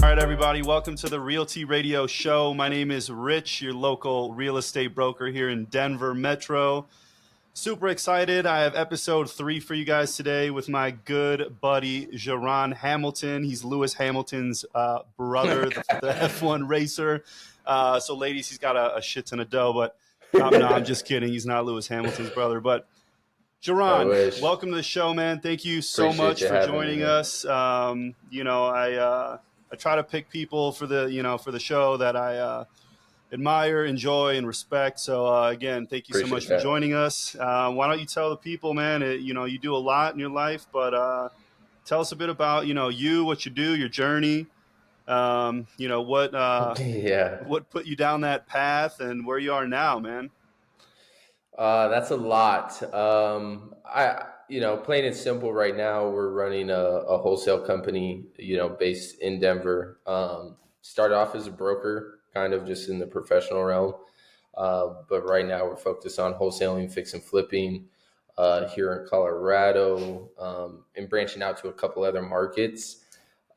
right, everybody, welcome to the Real Tea Radio Show. My name is Rich, your local real estate broker here in Denver Metro. Super excited. I have episode 3 for you guys today with my good buddy, JaRon Hamilton. He's Lewis Hamilton's brother, the F1 racer. So, ladies, he's got a shit ton of dough, but no, I'm just kidding. He's not Lewis Hamilton's brother, but JaRon, welcome to the show, man. Thank you so much for joining us. I try to pick people for the show that I admire, enjoy, and respect. So again, thank you so much for joining us. Why don't you tell the people, man? You do a lot in your life, but tell us a bit about you, what you do, your journey. What put you down that path, and where you are now, man. That's a lot. Plain and simple right now, we're running a wholesale company, based in Denver. Started off as a broker, kind of just in the professional realm. But right now we're focused on wholesaling, fix and flipping here in Colorado, and branching out to a couple other markets.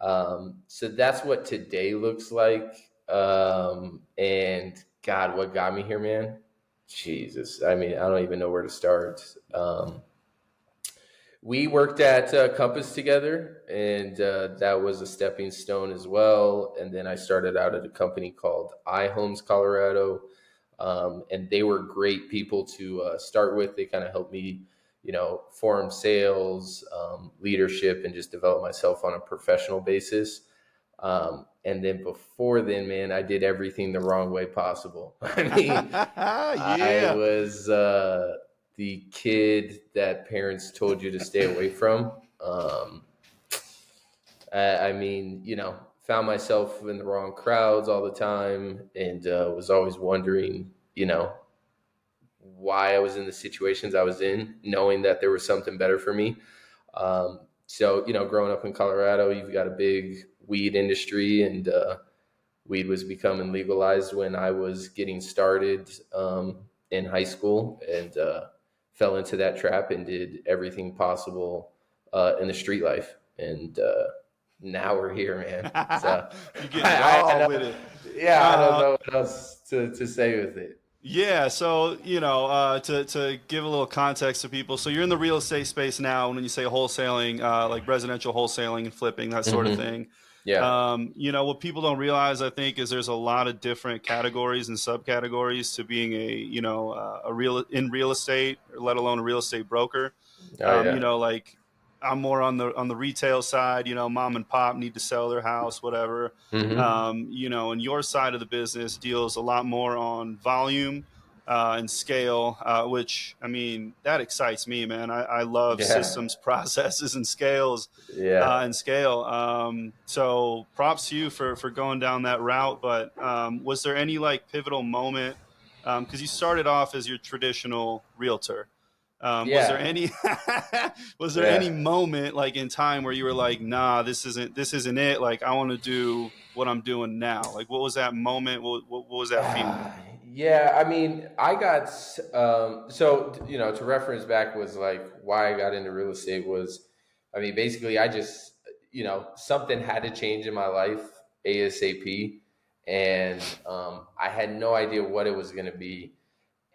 So that's what today looks like. And God, what got me here, man? Jesus. I mean, I don't even know where to start. We worked at Compass together, and that was a stepping stone as well. And then I started out at a company called iHomes Colorado, and they were great people to start with. They kind of helped me, form sales, leadership, and just develop myself on a professional basis. And then before then, man, I did everything the wrong way possible. I mean, I was the kid that parents told you to stay away from. Found myself in the wrong crowds all the time, and was always wondering, why I was in the situations I was in, knowing that there was something better for me. So, growing up in Colorado, you've got a big weed industry, and weed was becoming legalized when I was getting started in high school, and fell into that trap and did everything possible in the street life. And now we're here, man. So you get raw with it. Yeah, I don't know what else to say with it. Yeah, so to give a little context to people, so you're in the real estate space now. When you say wholesaling, like residential wholesaling and flipping, that sort of thing. Yeah. What people don't realize, I think, is there's a lot of different categories and subcategories to being a real estate, let alone a real estate broker. Like I'm more on the retail side. Mom and pop need to sell their house, whatever. And your side of the business deals a lot more on volume and scale, which, I mean, that excites me, man. I love systems, processes, and scales and scale. So props to you for going down that route. But was there any pivotal moment? Because you started off as your traditional realtor. Was there any moment in time where you were like, nah, this isn't it? I want to do what I'm doing now. What was that moment? What was that feeling? Yeah, I mean, I got, to reference back was why I got into real estate was, I mean, basically I just, something had to change in my life ASAP. And I had no idea what it was going to be.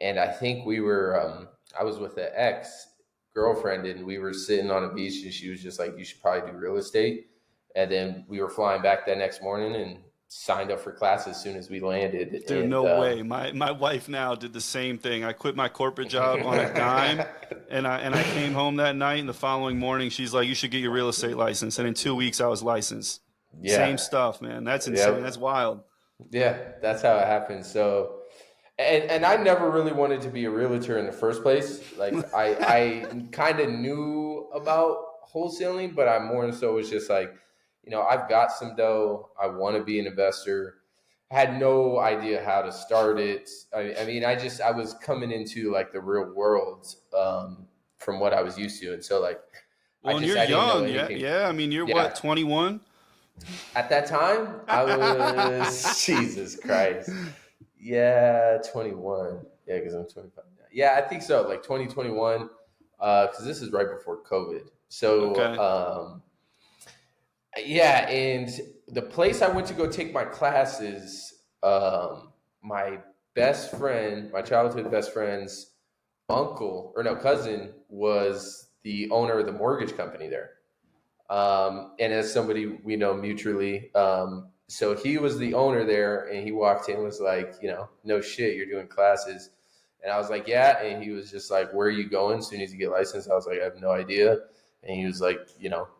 And I think I was with an ex-girlfriend, and we were sitting on a beach, and she was just like, you should probably do real estate. And then we were flying back that next morning and signed up for class as soon as we landed. Dude, no way. My wife now did the same thing. I quit my corporate job on a dime, and I came home that night, and the following morning she's like, you should get your real estate license. And in 2 weeks I was licensed. Yeah. Same stuff, man. That's insane. Yep. That's wild. Yeah, that's how it happened. So, and I never really wanted to be a realtor in the first place. I kind of knew about wholesaling, but I more so was just I've got some dough. I want to be an investor. I had no idea how to start it. I was coming into the real world from what I was used to. And so well, you're young. Yeah. I mean, you're what, 21? At that time, I was, Jesus Christ. Yeah, 21. Yeah, because I'm 25 now. Yeah, I think so. 2021, because this is right before COVID. So, okay. Yeah, and the place I went to go take my classes, my best friend, my childhood best friend's uncle or no cousin was the owner of the mortgage company there. And as somebody we know mutually, so he was the owner there, and he walked in and was like, no shit, you're doing classes. And I was like, yeah. And he was just like, where are you going as soon as you get licensed? I was like, I have no idea. And he was like,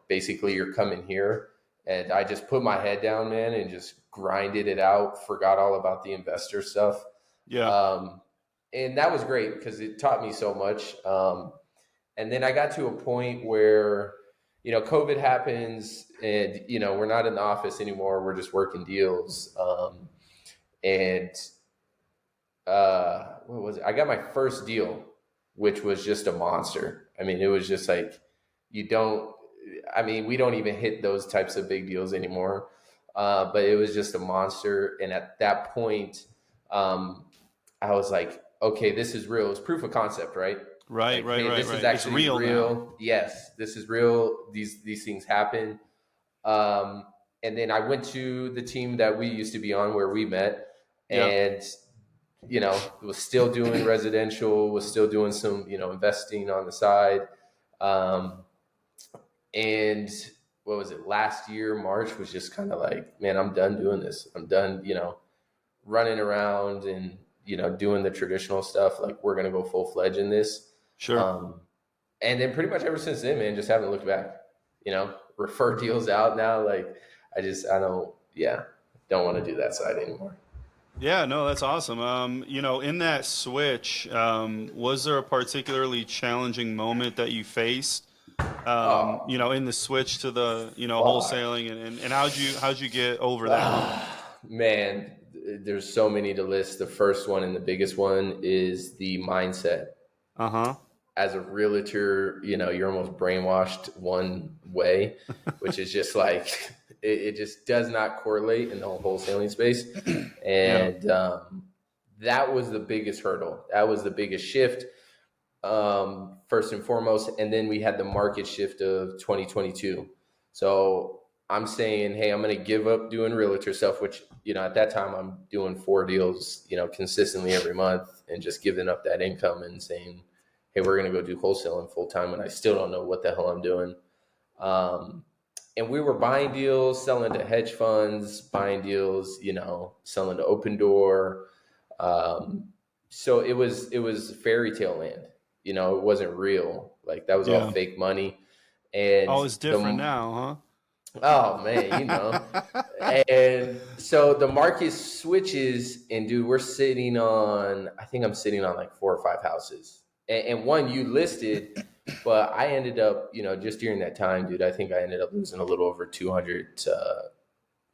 basically you're coming here. And I just put my head down, man, and just grinded it out, forgot all about the investor stuff. Yeah. And that was great because it taught me so much. And then I got to a point where, COVID happens and, we're not in the office anymore. We're just working deals. And what was it? I got my first deal, which was just a monster. I mean, it was just like, we don't even hit those types of big deals anymore. But it was just a monster. And at that point, I was like, okay, this is real. It's proof of concept, right? Right, Like, right, man, right, this is right. It's actually real real. now. Yes, this is real. These things happen. Um, and then I went to the team that we used to be on where we met, Yeah. and was still doing residential, was still doing some investing on the side. Um, and what was it? Last year, March was just kind of like, man, I'm done doing this. I'm done, running around and doing the traditional stuff. Like, we're gonna go full fledged in this. Sure. Um, and then pretty much ever since then, man, just haven't looked back. Refer deals out now. Like, I don't want to do that side anymore. Yeah, no, that's awesome. In that switch, was there a particularly challenging moment that you faced? Oh, In the switch to the, fuck. wholesaling, and how'd you get over that hump? Man, there's so many to list. The first one and the biggest one is the mindset. Uh-huh. As a realtor, you're almost brainwashed one way, which is just like it just does not correlate in the whole wholesaling space. Yeah. And that was the biggest hurdle. That was the biggest shift, first and foremost. And then we had the market shift of 2022. So I'm saying, hey, I'm going to give up doing realtor stuff, which, at that time I'm doing 4 deals, consistently every month, and just giving up that income and saying, hey, we're going to go do wholesaling full time. And I still don't know what the hell I'm doing. Um, and we were buying deals, selling to hedge funds, buying deals, selling to Open Door. So it was fairy tale land. It wasn't real. Like, that was all Yeah. fake money. And Oh, it's different now, oh man, huh? and so the market switches, and dude, I think I'm sitting on like 4 or 5 houses, and one you listed, but I ended up, just during that time, dude, I think I ended up losing a little over 200,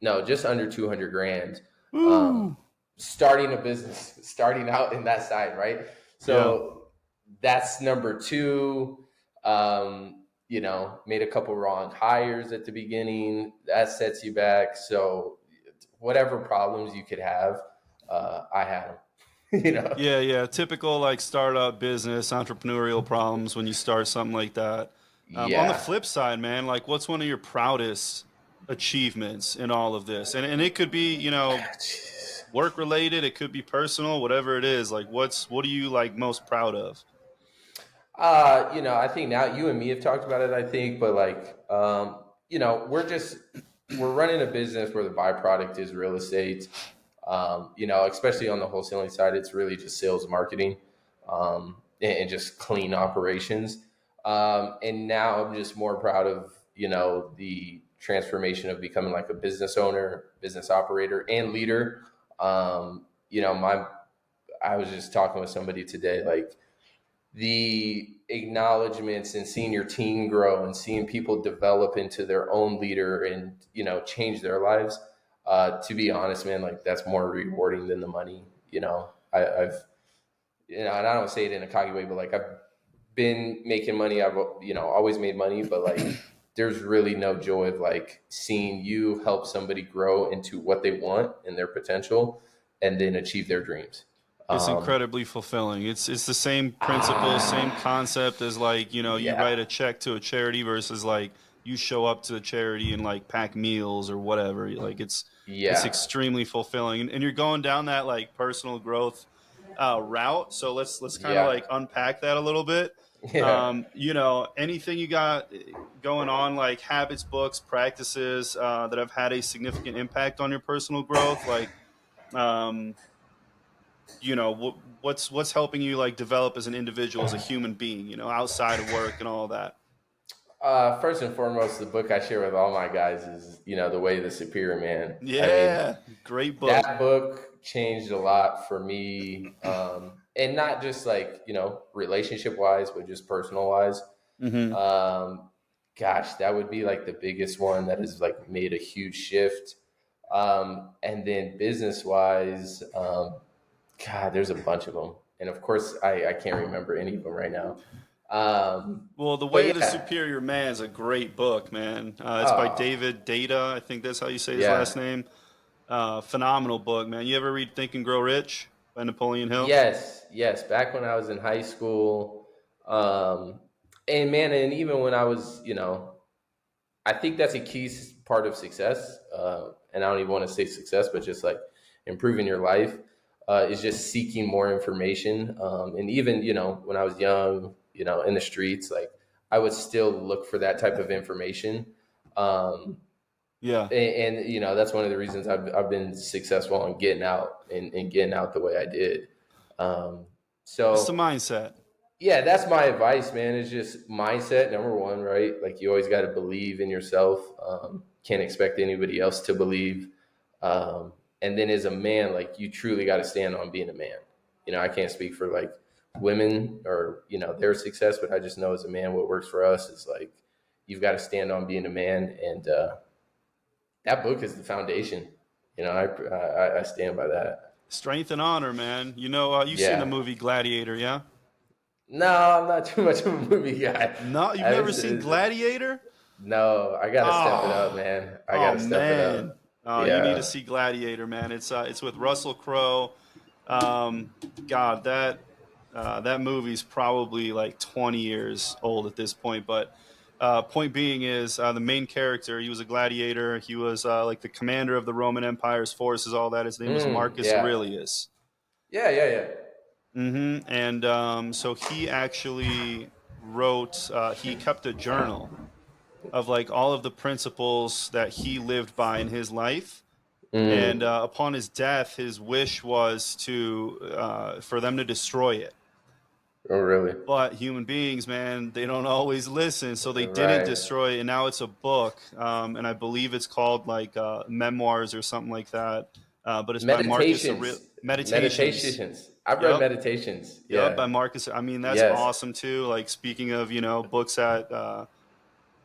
no, just under 200 grand, Ooh. starting a business, starting out in that side, right? Yeah. So that's number two. Made a couple wrong hires at the beginning. That sets you back. So whatever problems you could have, I had them. Yeah, yeah. Typical like startup business, entrepreneurial problems when you start something like that. On the Yeah. flip side, man, like what's one of your proudest achievements in all of this? And it could be, Jeez. work related, it could be personal, whatever it is. Like what are you like most proud of? I think now you and me have talked about it, I think, but like, we're running a business where the byproduct is real estate. Especially on the wholesaling side, it's really just sales and marketing, and just clean operations. And now I'm just more proud of, the transformation of becoming like a business owner, business operator, and leader. Um, you know, my, I was just talking with somebody today, like, the acknowledgments and seeing your team grow and seeing people develop into their own leader and change their lives, to be honest, man, like, that's more rewarding than the money. I've and I don't say it in a cocky way, but like, I've been making money. I've always made money, but like, there's really no joy of like seeing you help somebody grow into what they want and their potential, and then achieve their dreams. It's Um, incredibly fulfilling. It's the same principle, same concept as like, you yeah, write a check to a charity versus like you show up to the charity and like pack meals or whatever. Like it's yeah, extremely fulfilling. And you're going down that like personal growth route. So let's kind of yeah, like unpack that a little bit. yeah. Anything you got going on, like habits, books, practices that have had a significant impact on your personal growth, like um, what's helping you like develop as an individual, as a human being, outside of work and all that. First and foremost, the book I share with all my guys is, The Way of the Superior Man. I mean, Yeah, great book. that book changed a lot for me. And not just like, relationship wise, but just personal wise. Hmm. Um, Gosh, that would be like the biggest one that has like made a huge shift. And then business wise, God, there's a bunch of them. And of course, I can't remember any of them right now. Well, The But Way of the yeah, Superior Man is a great book, man. It's by oh, David Data. I think that's how you say his last yeah. name. Phenomenal book, man. You ever read Think and Grow Rich by Napoleon Hill? Yes, yes. Back when I was in high school, um, and man, and even when I was, I think that's a key part of success. And I don't even want to say success, but just like improving your life is just seeking more information. And even, when I was young, in the streets, like I would still look for that type of information. Um, Yeah, and that's one of the reasons I've been successful in getting out and getting out the way I did. Um, it's the so mindset. yeah, that's my advice, man. It's just mindset, number one, right? Like you always got to believe in yourself. Can't expect anybody else to believe. And then as a man, like you truly got to stand on being a man. I can't speak for like women or, their success, but I just know as a man, what works for us is like, you've got to stand on being a man. And that book is the foundation. I stand by that. Strength and honor, man. You've seen the Yeah. movie Gladiator, yeah? No, I'm not too much of a movie guy. No, you've I never was, seen Gladiator? no, I got to step it up, Oh, man. I got oh to step it man. up. You need to Yeah. see Gladiator, man. It's with Russell Crowe. God, that movie's probably like 20 years old at this point. But point being is the main character. He was a gladiator. He was like the commander of the Roman Empire's forces. All that. His name was Marcus Yeah. Aurelius. Yeah, yeah, yeah. And so he actually wrote. He kept a journal of like all of the principles that he lived by in his life. And Mm. upon his death, his wish was to for them to destroy it. Oh, really? But human beings, man, they don't always listen, so they didn't Right. destroy it. And now it's a book, and I believe it's called like memoirs or something like that. But it's by Marcus Aurelius. Meditations. Meditations. Meditations. I've read Yep. meditations. Yep, Yeah. by Marcus. I mean, that's Yes. awesome too. Like speaking of, books that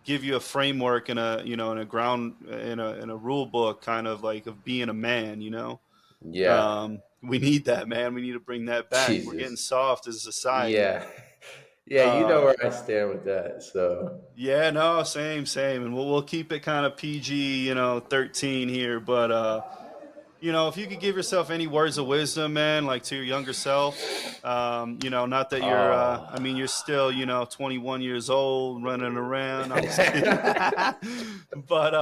give you a framework and in a ground in a rule book kind of like of being a man. Yeah. We need that, man. We need to bring that back. We're getting Jesus. soft as a society. Yeah. Yeah, you know Uh, where I stand with that. So, yeah, no, same, and we'll keep it kind of PG, 13 here. But if you could give yourself any words of wisdom, man, like to your younger self, not that you're, oh. I mean, you're still, 21 years old, running around. I'm just kidding. But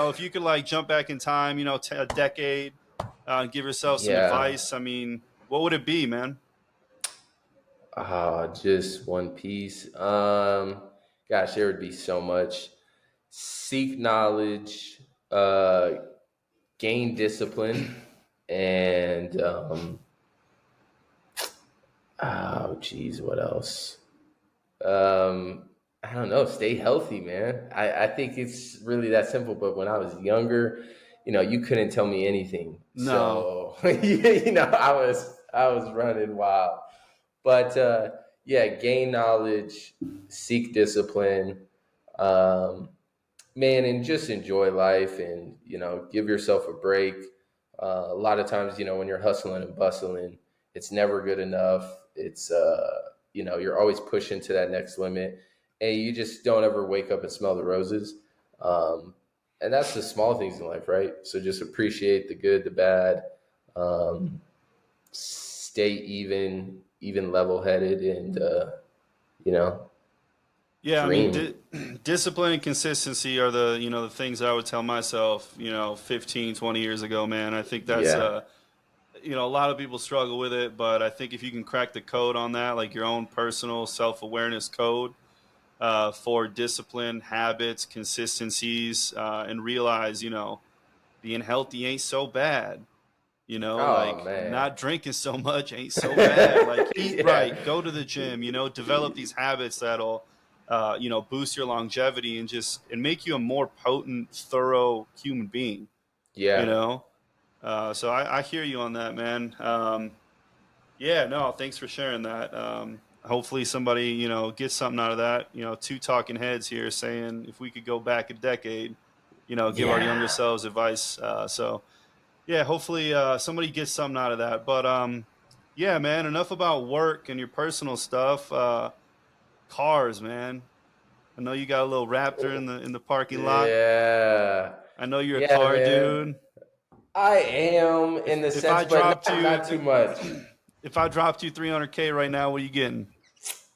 if you could like jump back in time, a decade, give yourself some Yeah. advice. I mean, what would it be, man? Just one piece. Gosh, there would be so much. Seek knowledge, gain discipline, and oh, geez, what else? I don't know. Stay healthy, man. I think it's really that simple. But when I was younger, you couldn't tell me anything. No. So I was running wild. But yeah, gain knowledge, seek discipline, um, man, and just enjoy life, and give yourself a break. A lot of times, when you're hustling and bustling, it's never good enough. It's you're always pushing to that next limit, and you just don't ever wake up and smell the roses. Um, and that's the small things in life, right? So just appreciate the good, the bad. Stay stay even level headed, and you know, Yeah, I mean, dream. discipline and consistency are the, the things I would tell myself, 15, 20 years ago, man. I think that's, Yeah. a lot of people struggle with it, but I think if you can crack the code on that, like your own personal self-awareness code, for discipline, habits, consistencies, and realize, being healthy ain't so bad. Oh Like man. not drinking so much ain't so bad. Like eat Yeah. right, go to the gym, develop these habits that'll, boost your longevity and make you a more potent, thorough human being, you Yeah. know? So I hear you on that, man. Yeah, no, thanks for sharing that. Hopefully somebody, gets something out of that. Two talking heads here saying if we could go back a decade, give our younger Yeah. selves advice. So yeah, hopefully somebody gets something out of that. But yeah, man, enough about work and your personal stuff. Cars, man. I know you got a little Raptor in the parking lot. Yeah. I know you're a Yeah, car man. dude. I am in the If I sense, but dropped you not too much. if I dropped you 300K right now, what are you getting?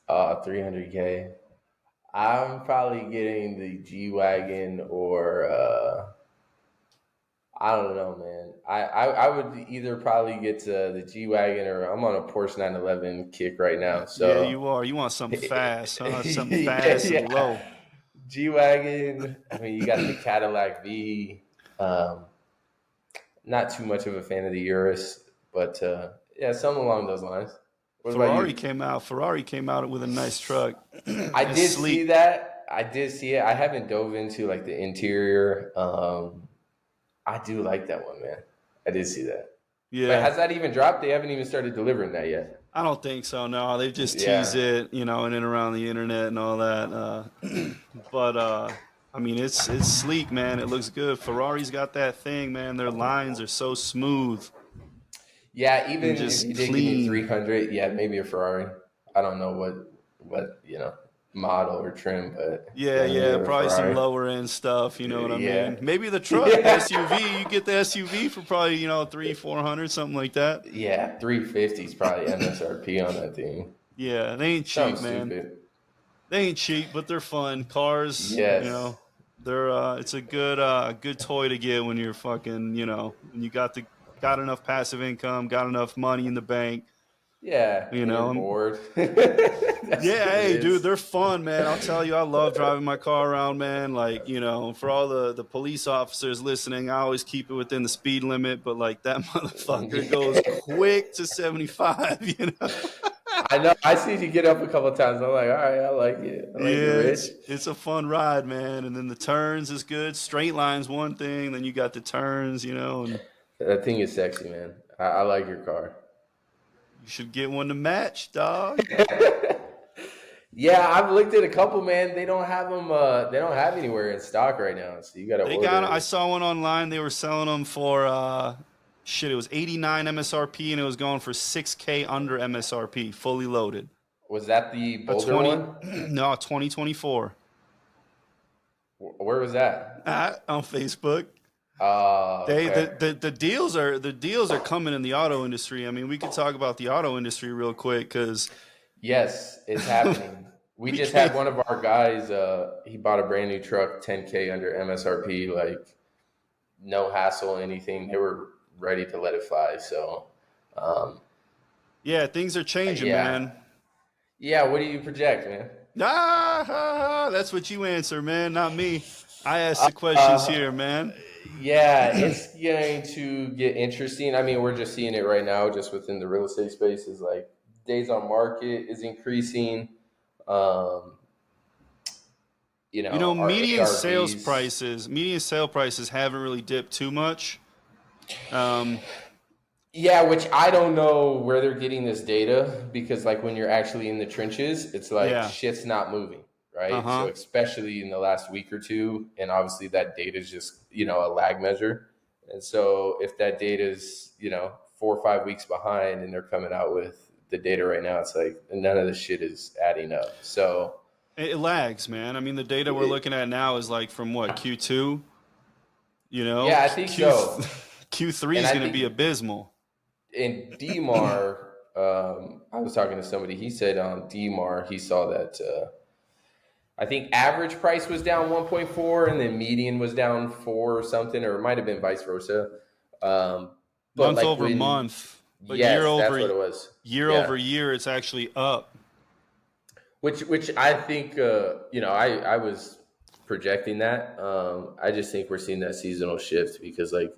300K. I'm probably getting the G Wagon, or I don't know, man. I would either probably get to the G Wagon, or I'm on a Porsche 911 kick right now. Yeah, So you are. You want something fast, huh? Something yeah, fast and yeah. low. G Wagon. I mean, you got the Cadillac V. Um, Not too much of a fan of the Urus, but yeah, something along those lines. What about Ferrari you? came out. Ferrari came out with a nice truck. I It's did see sleek. that. I did see it. I haven't dove into like the interior. I do like that one, man. I did see that. But Yeah. has that even dropped? They haven't even started delivering that yet. I don't think so. No, they've just teased Yeah. it, in and around the internet and all that. But I mean, it's sleek, man. It looks good. Ferrari's got that thing, man. Their lines are so smooth Yeah, and even if you just did give me clean. 300, yeah, maybe a Ferrari. I don't know what, model or trim, but Yeah, yeah, maybe yeah, a probably some Ferrari. lower end stuff. You know what I Yeah. mean? Maybe the truck, the Yeah. SUV. You get the SUV for probably three, 400, something like that. Yeah, 350 is probably MSRP on that thing. Yeah, they ain't cheap, Something man. stupid. They ain't cheap, but they're fun. Cars, Yes. they're it's a good toy to get when you're fucking, when you got enough passive income, got enough money in the bank, Yeah, you and you're know. bored. That's Yeah, what it hey, dude, is. they're fun, man. I'll tell you, I love driving my car around, man. Like, for all the police officers listening, I always keep it within the speed limit, but like that motherfucker goes Yeah. quick to 75, you know. I know. I see you get up a couple of times. I'm like, all right, I like it. I like it, Yeah, Rich. it's a fun ride, man. And then the turns is good. Straight lines one thing, then you got the turns, and That thing is sexy, man. I like your car. you should get one to match, dog. Yeah, I've looked at a couple, man. They don't have them. They don't have anywhere in stock right now, so you got to I order. saw one online. They were selling them for shit, it was 89 MSRP and it was going for 6K under MSRP, fully loaded. Was that the A Boulder 20 one? no, 2024. Where was that? On Facebook. Oh, They okay. the deals are coming in the auto industry. I mean, we could talk about the auto industry real quick cuz Yes, it's happening. We we just had can't. one of our guys. He bought a brand new truck, 10K under MSRP, like no hassle, anything. They were ready to let it fly. So, um, Yeah, things are changing, yeah, man. yeah. What do you project, man? That's what you answer, man, not me. I ask the questions Uh, here, man. yeah, it's going to get interesting. I mean, we're just seeing it right now, just within the real estate space. Is like days on market is increasing. Um, our ARVs. Median sale prices haven't really dipped too much. Um, Yeah, which I don't know where they're getting this data, because like when you're actually in the trenches, it's like yeah, shit's not moving, right? So uh-huh. especially in the last week or two, and obviously that data is just, a lag measure. And so if that data is, 4 or 5 weeks behind and they're coming out with the data right now, it's like none of the shit is adding up. So It lags, man. I mean, the data we're it, looking at now is like from what, Q2? yeah, I think Q so. Q3 And is I going to think be abysmal. in DMAR, I was talking to somebody. He said on DMAR he saw that I think average price was down 1.4, and then median was down 4 or something, or it might have been vice versa. Um, but Month like over when month, but yes, that's what it was. year Yeah, over year, it's actually up. which I think I was projecting that. I just think we're seeing that seasonal shift because like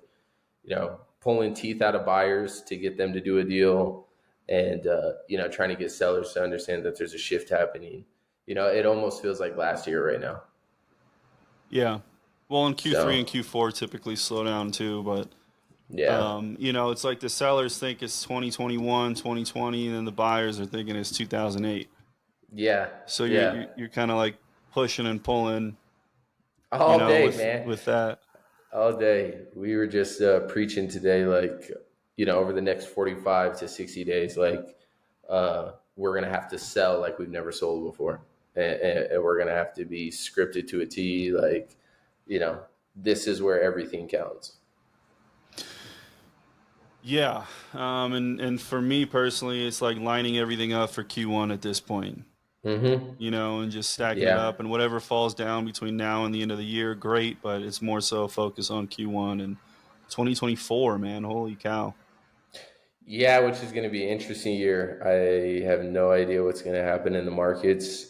pulling teeth out of buyers to get them to do a deal, and trying to get sellers to understand that there's a shift happening. It almost feels like last year right now. Yeah. Well, in Q3 and So Q4 typically slow down too, but yeah, it's like the sellers think it's 2021, 2020, and then the buyers are thinking it's 2008. yeah, So yeah, you're kind of like pushing and pulling, all day, man, with that. all day. We were just preaching today, like over the next 45 to 60 days, like we're gonna have to sell like we've never sold before, and we're gonna have to be scripted to a T, like you know, this is where everything counts. Yeah. And for me personally, it's like lining everything up for Q1 at this point. Mm-hmm. And just stacking it Yeah. up, and whatever falls down between now and the end of the year, great, but it's more so focus on Q1 and 2024, man. Holy cow. Yeah, which is going to be an interesting year. I have no idea what's going to happen in the markets.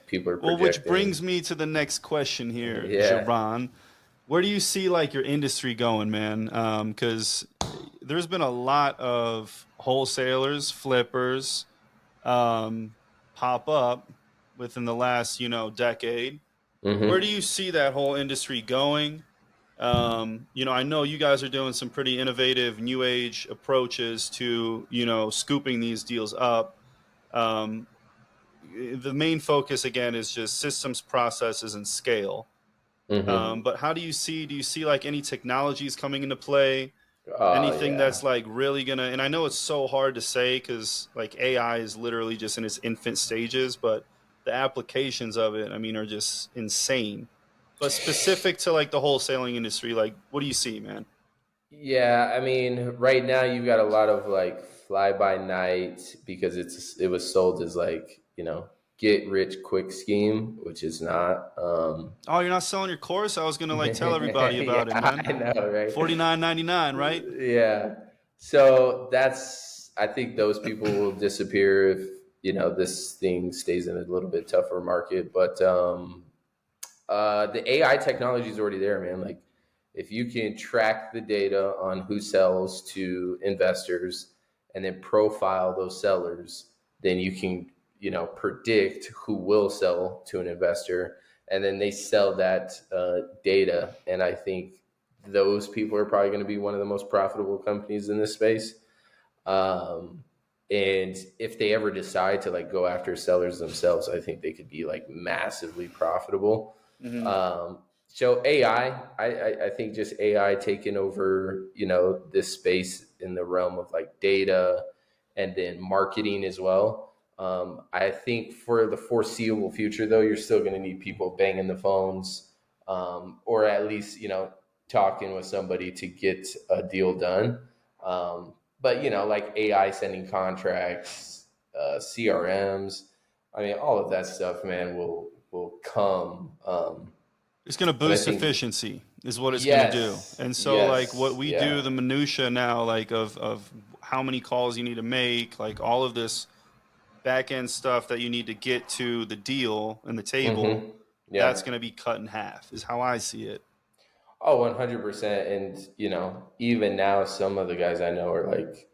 People are Well, which projecting. brings me to the next question here, Yeah. JaRon. Where do you see like your industry going, man? Because there's been a lot of wholesalers, flippers, um, pop up within the last, decade. Where do Mm-hmm. you see that whole industry going? I know you guys are doing some pretty innovative new age approaches to, scooping these deals up. Um, the main focus again is just systems, processes, and scale. Mm-hmm. But do you see like any technologies coming into play? Oh Anything yeah. that's like really gonna, and I know it's so hard to say because like AI is literally just in its infant stages, but the applications of it, I mean, are just insane. But specific to like the wholesaling industry, like what do you see, man? Yeah, I mean, right now you've got a lot of like fly by night because it was sold as like, get rich quick scheme, which is not. Oh, you're not selling your course? I was gonna like tell everybody Yeah, about it, man. I know, right? 49.99, right? Yeah. So I think those people will disappear if, this thing stays in a little bit tougher market. But the AI technology is already there, man. Like, if you can track the data on who sells to investors and then profile those sellers, then you can, predict who will sell to an investor, and then they sell that data. And I think those people are probably going to be one of the most profitable companies in this space. Um, and if they ever decide to like go after sellers themselves, I think they could be like massively profitable. Mm-hmm. So I think just AI taking over, this space in the realm of like data and then marketing as well. I think for the foreseeable future, though, you're still going to need people banging the phones, or at least, talking with somebody to get a deal done. But, like AI sending contracts, CRMs, I mean, all of that stuff, man, will come. It's gonna And I boost think, efficiency, is what it's gonna do. yes, And so like what yes, we yeah. do, the minutia now, like of how many calls you need to make, like all of this back end stuff that you need to get to the deal and the table, Mm-hmm. that's Yeah. going to be cut in half, is how I see it. Oh, 100%. And, even now, some of the guys I know are like,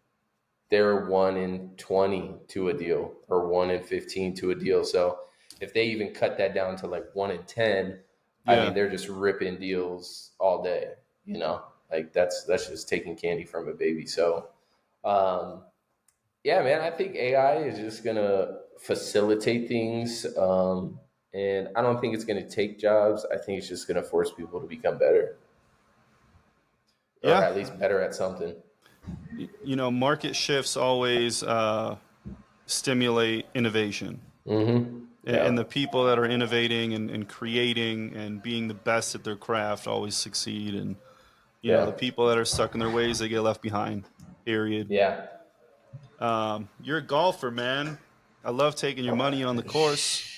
they're 1 in 20 to a deal or 1 in 15 to a deal. So if they even cut that down to like 1 in 10, I mean, Yeah. they're just ripping deals all day, like that's just taking candy from a baby. So, um, yeah, man, I think AI is just gonna facilitate things, and I don't think it's gonna take jobs. I think it's just gonna force people to become better, or Yeah. at least better at something. Market shifts always stimulate innovation. Mm-hmm. And Yeah, the people that are innovating and creating and being the best at their craft always succeed. And, yeah, the people that are stuck in their ways, they get left behind, period. yeah. You're a golfer, man. I love taking your money on the course.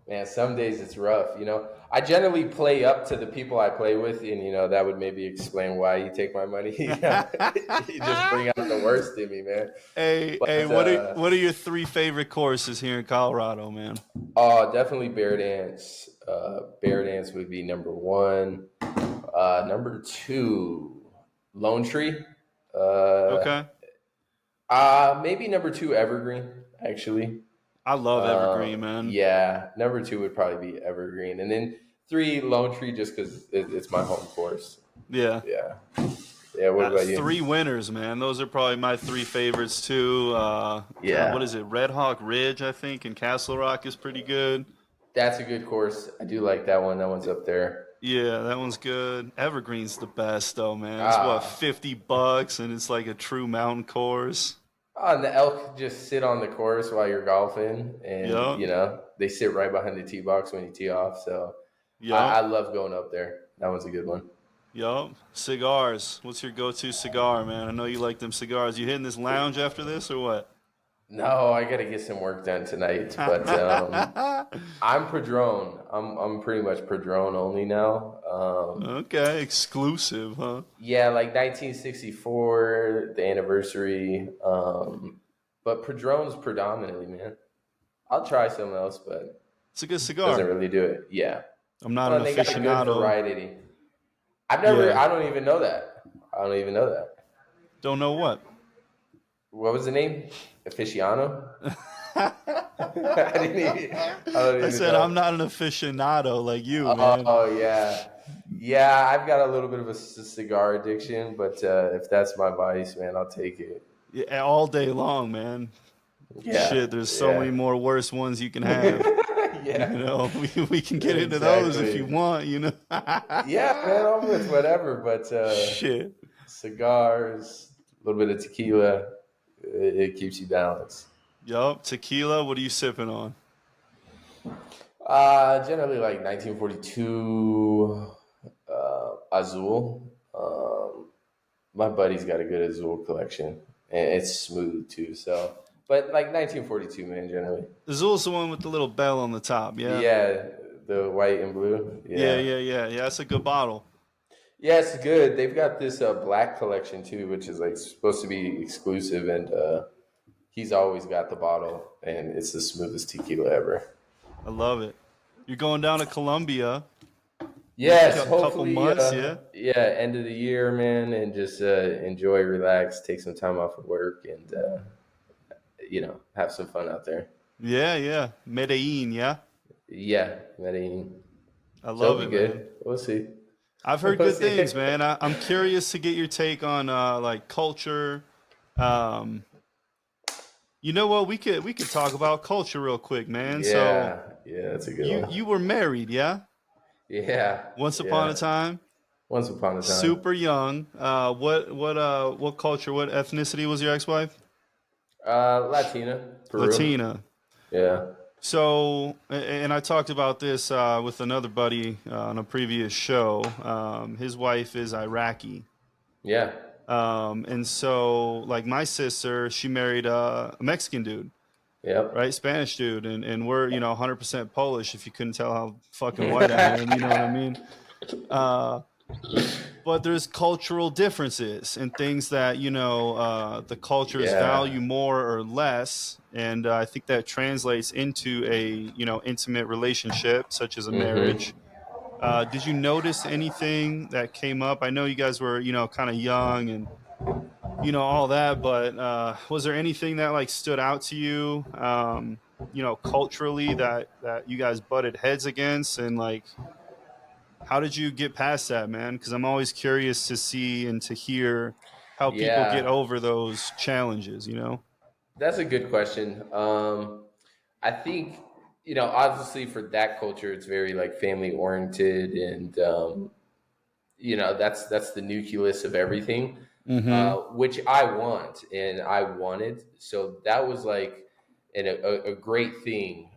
Man, some days it's rough, you know. I generally play up to the people I play with, and you know that would maybe explain why you take my money. You know, you just bring out the worst in me, man. Hey, But what are your three favorite courses here in Colorado, man? oh, definitely bear dance. Bear dance would be number one. Number two, Lone Tree. Uh, Okay. Maybe number two, Evergreen. Actually, I love Evergreen, man. yeah, number two would probably be Evergreen, and then three, Lone Tree, just because it's my home course. Yeah. Yeah, yeah. What about you? Three winners, man. Those are probably my three favorites too. God, what Yeah, is it? Red Hawk Ridge, I think, and Castle Rock is pretty good. that's a good course. I do like that one. That one's up there. Yeah, that one's good. Evergreen's the best though, man. It's what, Ah, $50 and it's like a true mountain course. and the elk just sit on the course while you're golfing, and Yup. you know they sit right behind the tee box when you tee off. So I Yup. love going up there. That one's a good one. Yup. Cigars. What's your go-to cigar, man? I know you like them cigars. You hitting this lounge after this or what? No, I got to get some work done tonight, but I'm Padron. I'm pretty much Padron only now. Okay, exclusive, huh? Yeah, like 1964, the anniversary. But Padron's predominantly, man. I'll try something else, but It's a good doesn't cigar. really do it. Yeah. I'm not Well, an and they got a good aficionado. variety. Yeah. I don't even know that. I don't even know that. Don't know what. What was the name? Aficionado? I don't I even said know. I'm not an aficionado like you, man. Oh, yeah. Yeah, I've got a little bit of a cigar addiction, but if that's my vice, man, I'll take it. Yeah, all day long, man. Yeah, Shit, there's so many yeah. more worse ones you can have. You Yeah, know, we can get into those if you exactly. want, you know. Yeah, man, I'm with whatever, but Shit. cigars, a little bit of tequila, it keeps you balanced. Yup. Tequila, what are you sipping on? Generally like 1942 Azul. My buddy's got a good Azul collection, and it's smooth too. So, but like 1942, man, generally. Azul's the one with the little bell on the top, yeah? Yeah, the white and blue. Yeah, Yeah, yeah, yeah. Yeah, that's a good bottle. yeah, it's good. They've got this black collection too, which is like supposed to be exclusive, and he's always got the bottle, and it's the smoothest tequila ever. I love it. You're going down to Colombia in Yes, a couple hopefully, months, yeah? yeah, end of the year, man, and just enjoy, relax, take some time off of work, and you know, have some fun out there. Yeah, yeah. Medellin, yeah? Yeah, Medellin. I So love it'll it, be man. good. We'll see. I've heard We'll good see. things, man. I'm curious to get your take on like culture. Um, you know what? We could talk about culture real quick, man. So Yeah, yeah, that's a good you one. you were married, yeah? Yeah, Once upon a yeah. time, Once upon a time. super young. What culture? What ethnicity was your ex-wife? Latina, Peru. Latina. Yeah, So, and I talked about this with another buddy on a previous show. His wife is Iraqi. yeah. And so, like my sister, she married a Mexican dude, Yep. right? Spanish dude, and we're 100% Polish. If you couldn't tell how fucking white I am, you know what I mean. Uh, but there's cultural differences and things that the cultures Yeah. value more or less, and I think that translates into a intimate relationship such as a Mm-hmm. marriage. Did you notice anything that came up? I know you guys were kind of young and all that, but was there anything that like stood out to you culturally that you guys butted heads against, and like how did you get past that, man? Because I'm always curious to see and to hear how people get Yeah. over those challenges. That's a good question. I think, you know, obviously for that culture, it's very like family oriented, and you know, that's the nucleus of everything, Mm-hmm. which I want and I wanted. So that was like a great thing.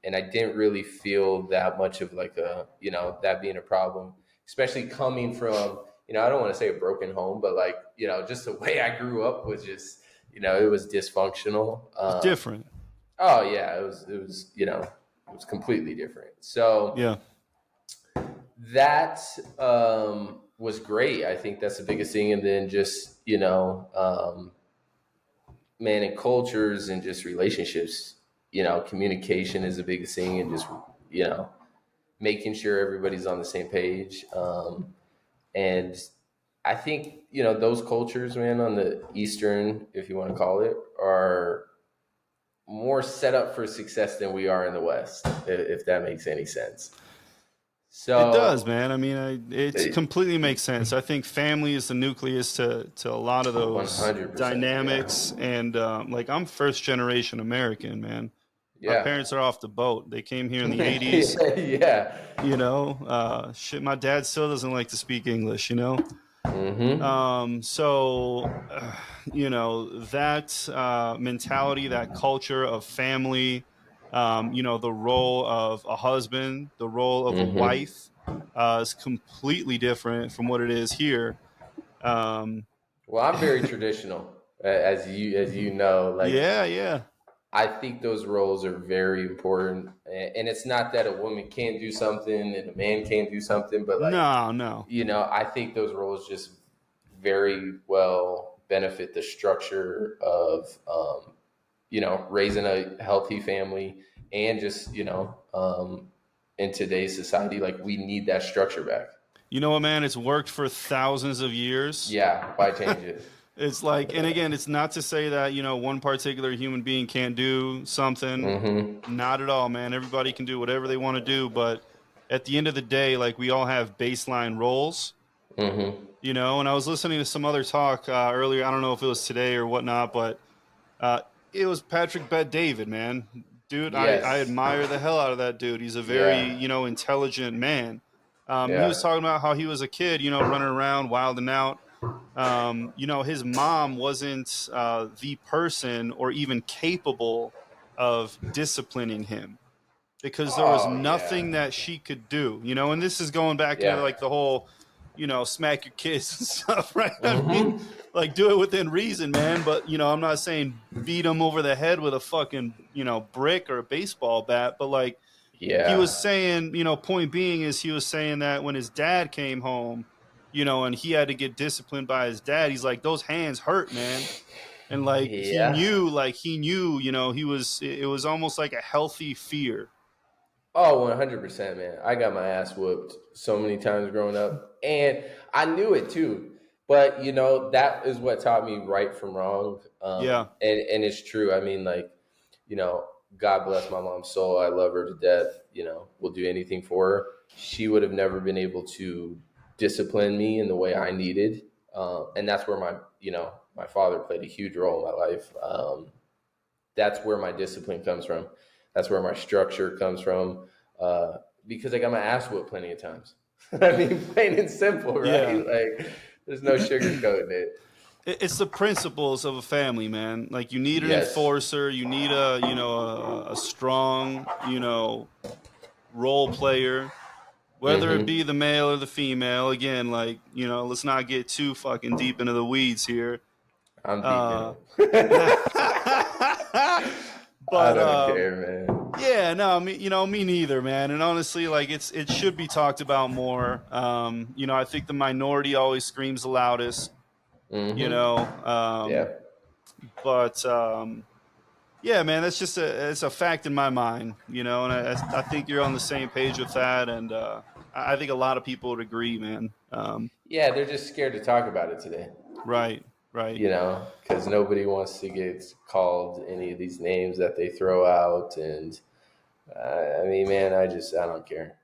And I didn't really feel that much of like that being a problem, especially coming from, I don't want to say a broken home, but like, just the way I grew up was just, it was dysfunctional. It's different. Oh yeah, it was completely different. So Yeah. that was great. I think that's the biggest thing. And then just, man, in cultures and just relationships, communication is the biggest thing, and just, making sure everybody's on the same page. And I think, those cultures, man, on the Eastern, if you want to call it, are more set up for success than we are in the West, if that makes any sense. It does, So, man. I mean, it completely makes sense. I think family is the nucleus to a lot of those 100%. Yeah. dynamics. And like, I'm first generation American, man. My Yeah. parents are off the boat. They came here in the 80s. Yeah. Shit, my dad still doesn't like to speak English, Mm-hmm. That mentality, that culture of family, the role of a husband, the role of a Mm-hmm. wife, is completely different from what it is here. Um, Well, I'm very traditional, as you know. Like, yeah, yeah. I think those roles are very important, and it's not that a woman can't do something and a man can't do something, but like, No, no. I think those roles just very well benefit the structure of, raising a healthy family, and just, in today's society, like, we need that structure back. You know what, man? It's worked for thousands of years. Yeah, why change it? It's like, and again, it's not to say that, one particular human being can't do something. Mm-hmm. Not at all, man. Everybody can do whatever they want to do. But at the end of the day, like, we all have baseline roles, Mm-hmm. and I was listening to some other talk earlier. I don't know if it was today or whatnot, but uh, it was Patrick Bet David, man. Dude, I Yes. admire the hell out of that dude. He's a very, Yeah. intelligent man. He was Yeah. talking about how he was a kid, running around, wilding out. His mom wasn't the person or even capable of disciplining him because there was Oh yeah. nothing that she could do, and this is going back into Yeah. like the whole, smack your kids and stuff, right? I mean, Mm-hmm. like, do it within reason, man. But, I'm not saying beat them over the head with a fucking, brick or a baseball bat, but like, he Yeah. was saying, point being is he was saying that when his dad came home, and he had to get disciplined by his dad, he's like, those hands hurt, man. And like, Yeah. he knew, it was almost like a healthy fear. Oh, 100%, man. I got my ass whooped so many times growing up, and I knew it too. But that is what taught me right from wrong. Yeah. And it's true. I mean, like, you know, God bless my mom's soul. I love her to death. Will do anything for her. She would have never been able to discipline me in the way I needed, and that's where my father played a huge role in my life. That's where my discipline comes from. That's where my structure comes from. Because I got my ass whooped plenty of times. I mean, plain and simple, right? Yeah. Like, there's no sugarcoating it. It's the principles of a family, man. Like, you need an Yes. enforcer, you need a strong, role player, whether it Mm-hmm. be the male or the female. Again, like, let's not get too fucking deep into the weeds here. I'm deep in Uh, them. I but don't care, man. yeah, no, me neither, man. And honestly, like, it should be talked about more. I think the minority always screams the loudest. You Mm-hmm. know, Yeah. but yeah, man, it's a fact in my mind. And I think you're on the same page with that, and I think a lot of people would agree, man. Yeah, they're just scared to talk about it today. Right, right. Because nobody wants to get called any of these names that they throw out. And I mean, man, I don't care.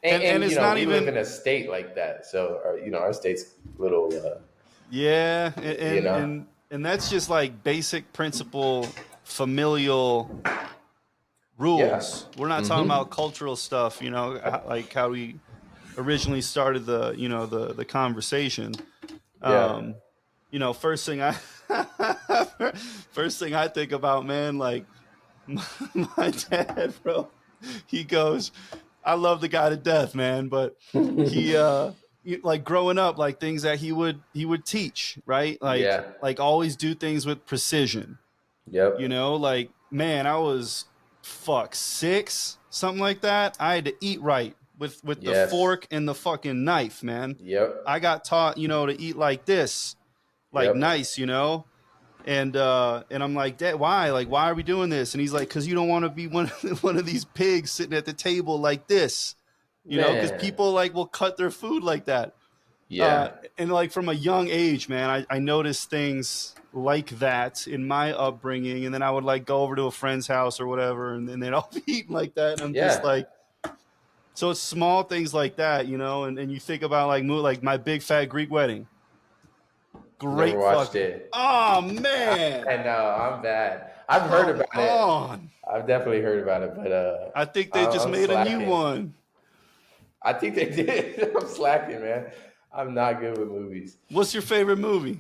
And And it's not we live even. in a state like that. So, our state's little, Yeah, you know, and that's just like basic principle familial yeah. rules. We're not talking Mm-hmm. about cultural stuff, like how we originally started the conversation. Yeah. Um, first thing I first thing I think about, man, like, my dad, bro. He goes, I love the guy to death, man, but he like growing up, like things that he would teach, right? Yeah. Like always do things with precision. You Yep. know, like man, I was 6, something like that. I had to eat right with the Yes. fork and the fucking knife, man. Yep. I got taught, to eat like this, like Yep. nice, and I'm like, Dad, why? Like, why are we doing this? And he's like, because you don't want to be one of these pigs sitting at the table like this, because Man. people like will cut their food like that. Yeah. And like from a young age, man, I noticed things like that in my upbringing, and then I would like go over to a friend's house or whatever, and then they'd all be eating like that, and I'm just Yeah. like, so it's small things like that, and you think about like My Big Fat Greek Wedding, Never great watched fucking, it. oh man, I know. I'm bad. I've heard come about it. on. I've definitely heard about it, but I think they just I'm made a new slacking. one. I think they did. I'm slacking, man. I'm not good with movies. What's your favorite movie?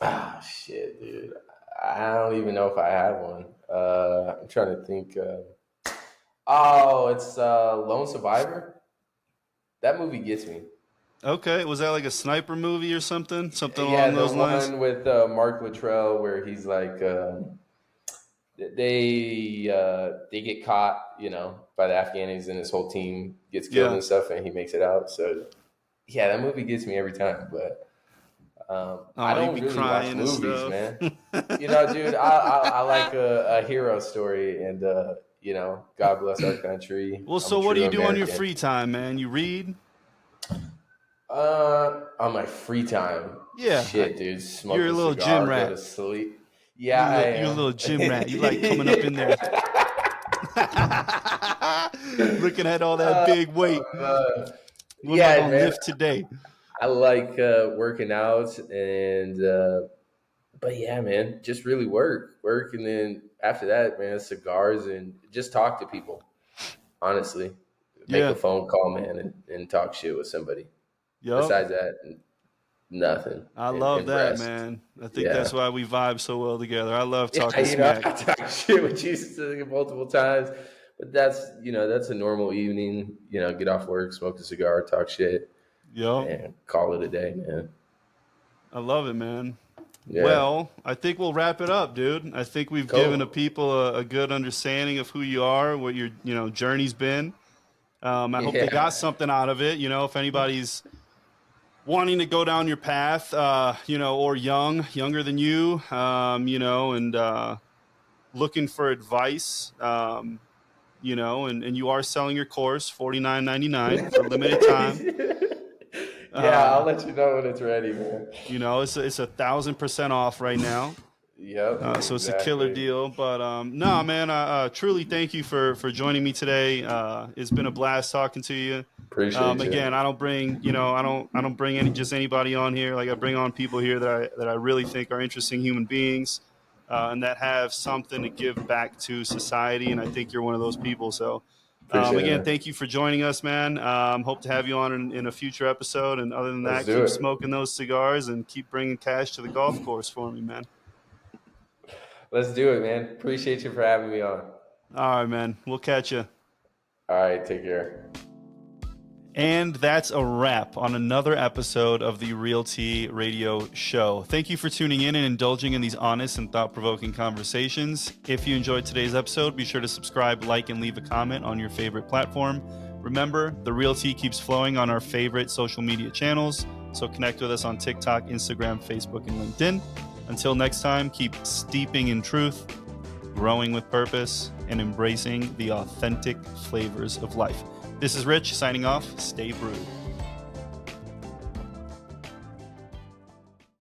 Ah, shit, dude. I don't even know if I have one. I'm trying to think. Oh, it's Lone Survivor. That movie gets me. Okay, was that like a sniper movie or something? Something Yeah, along the those lines? one with Mark Luttrell where he's like, they get caught, by the Afghanis, and his whole team gets killed Yeah. and stuff, and he makes it out. So, yeah, that movie gets me every time. But I Oh, you don't be really watch crying and movies, stuff. man. Dude, I like a hero story, and God bless our country. Well, I'm a so what do true you do on your American. free time, man? You read? On my free time, Yeah, shit, dude, smoke you're a a little gym cigar, go to rat. sleep. Yeah, I You're a am. little gym rat. You like coming up in there, looking at all that big weight. What am I Yeah, gonna man. lift today? I like working out, and but yeah, man, just really work, and then after that, man, cigars and just talk to people. Honestly, make a Yeah. phone call, man, and talk shit with somebody. Yup. Besides that, nothing, I and, love and that, rest. man. I think that's Yeah. why we vibe so well together. I love Yeah, talking I smack. talk shit with you multiple times, but that's a normal evening. Get off work, smoke a cigar, talk shit, Yup. and call it a day, man. I love it, man. Yeah, Well, I think we'll wrap it up, dude. I think we've given the cool. people a good understanding of who you are, what your journey's been. I hope they got Yeah, something out of it. If anybody's wanting to go down your path, or younger than you, and looking for advice, and you are selling your course $49.99 for limited time. yeah. I'll Uh, let you know when it's ready, man. it's 1,000% off right now. Yep, So it's a killer exactly. deal. But no, man, truly thank you for joining me today. It's been a blast talking to you. Appreciate Again, you. I don't bring I don't bring just anybody on here. Like I bring on people here that I really think are interesting human beings, and that have something to give back to society. And I think you're one of those people. So. Appreciate it, Again, man. thank you for joining us, man. Hope to have you on in a future episode. And other than Let's that, do keep it. smoking those cigars and keep bringing cash to the golf course for me, man. Let's do it, man. Appreciate you for having me on. All right, man. We'll catch you. All right, take care. And that's a wrap on another episode of the Real Tea Radio Show. Thank you for tuning in and indulging in these honest and thought-provoking conversations. If you enjoyed today's episode, be sure to subscribe, like, and leave a comment on your favorite platform. Remember, the Real Tea keeps flowing on our favorite social media channels, so connect with us on TikTok, Instagram, Facebook, and LinkedIn. Until next time, keep steeping in truth, growing with purpose, and embracing the authentic flavors of life. This is Rich signing off. Stay brewed.